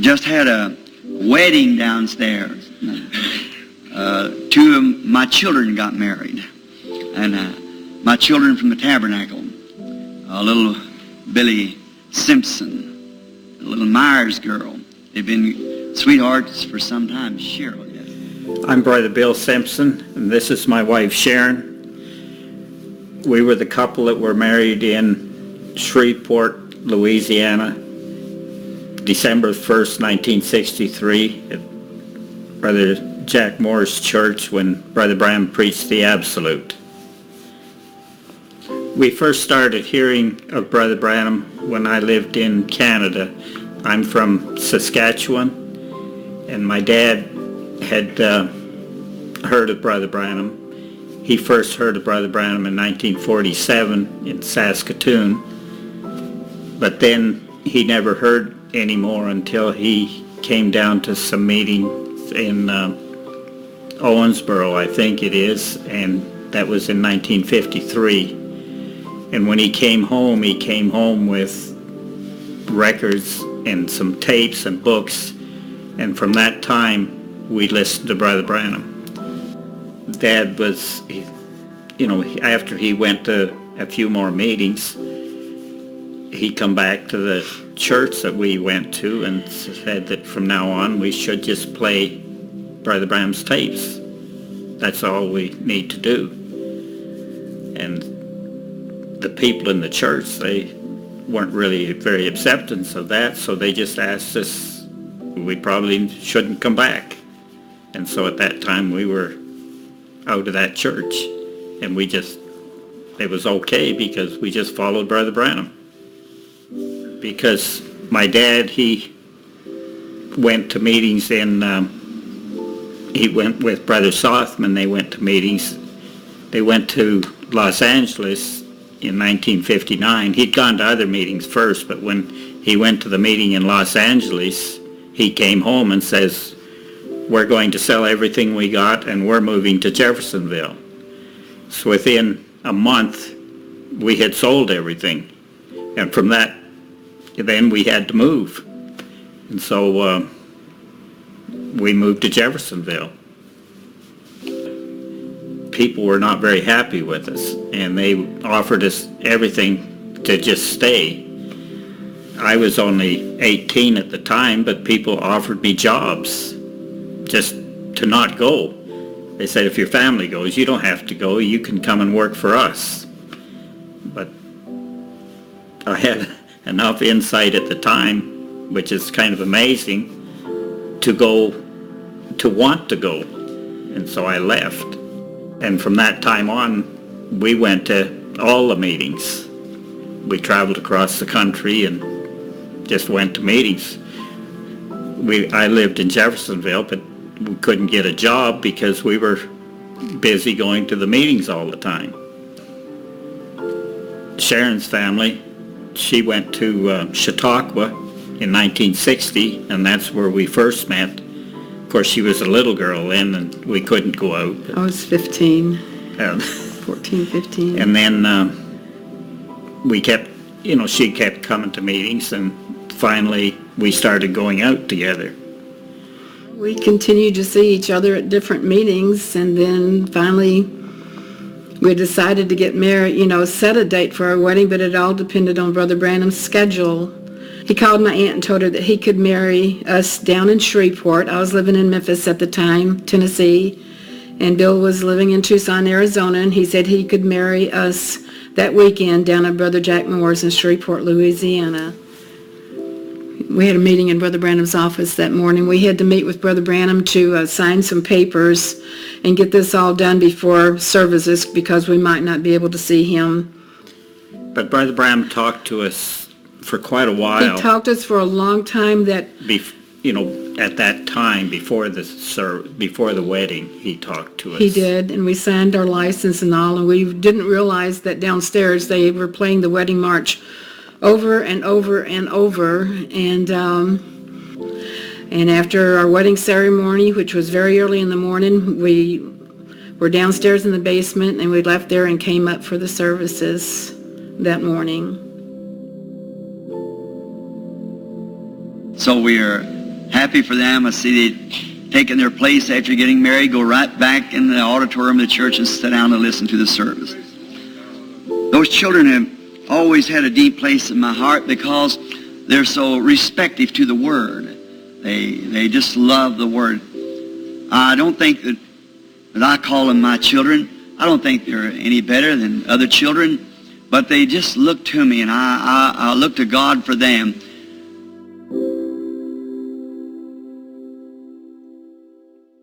just had a wedding downstairs. Two of my children got married. And my children from the tabernacle, little Billy Simpson, a little Myers girl. They've been sweethearts for some time. Sharon, yes. I'm Brother Bill Simpson, and this is my wife Sharon. We were the couple that were married in Shreveport, Louisiana, December 1st, 1963, at Brother Jack Moore's church when Brother Branham preached the Absolute. We first started hearing of Brother Branham when I lived in Canada. I'm from Saskatchewan, and my dad had heard of Brother Branham. He first heard of Brother Branham in 1947 in Saskatoon, but then he never heard any more until he came down to some meetings in Owensboro, I think it is, and that was in 1953. And when he came home with records and some tapes and books, and from that time we listened to Brother Branham. Dad was, after he went to a few more meetings, he come back to the church that we went to and said that from now on we should just play Brother Branham's tapes. That's all we need to do. And the people in the church, they weren't really very accepting of that, so they just asked us we probably shouldn't come back. And so at that time we were out of that church, and it was okay because we just followed Brother Branham. Because my dad, he went to meetings he went with Brother Sothman, they went to meetings. They went to Los Angeles in 1959. He'd gone to other meetings first, but when he went to the meeting in Los Angeles, he came home and says, we're going to sell everything we got and we're moving to Jeffersonville. So within a month, we had sold everything. And from that, then we had to move. And so we moved to Jeffersonville. People were not very happy with us, and they offered us everything to just stay. I was only 18 at the time, but people offered me jobs just to not go. They said, if your family goes, you don't have to go. You can come and work for us. But I had enough insight at the time, which is kind of amazing, to want to go. And so I left. And from that time on, we went to all the meetings. We traveled across the country and just went to meetings. I lived in Jeffersonville, but we couldn't get a job because we were busy going to the meetings all the time. Sharon's family, she went to Chautauqua in 1960, and that's where we first met. Of course, she was a little girl then, and we couldn't go out. I was 15, 14, 15. And then she kept coming to meetings, and finally we started going out together. We continued to see each other at different meetings, and then finally we decided to get married, set a date for our wedding, but it all depended on Brother Branham's schedule. He called my aunt and told her that he could marry us down in Shreveport. I was living in Memphis at the time, Tennessee, and Bill was living in Tucson, Arizona, and he said he could marry us that weekend down at Brother Jack Moore's in Shreveport, Louisiana. We had a meeting in Brother Branham's office that morning. We had to meet with Brother Branham to sign some papers and get this all done before services because we might not be able to see him. But Brother Branham talked to us for quite a while. He talked to us for a long time. That at that time before the wedding, he talked to us. He did, and we signed our license and all, and we didn't realize that downstairs they were playing the wedding march over and over and over, and after our wedding ceremony, which was very early in the morning, we were downstairs in the basement, and we left there and came up for the services that morning. So we are happy for them. I see they taking their place after getting married, go right back in the auditorium of the church and sit down and listen to the service. Those children have always had a deep place in my heart because they're so respective to the Word. They just love the Word. I don't think that I call them my children. I don't think they're any better than other children, but they just look to me, and I look to God for them.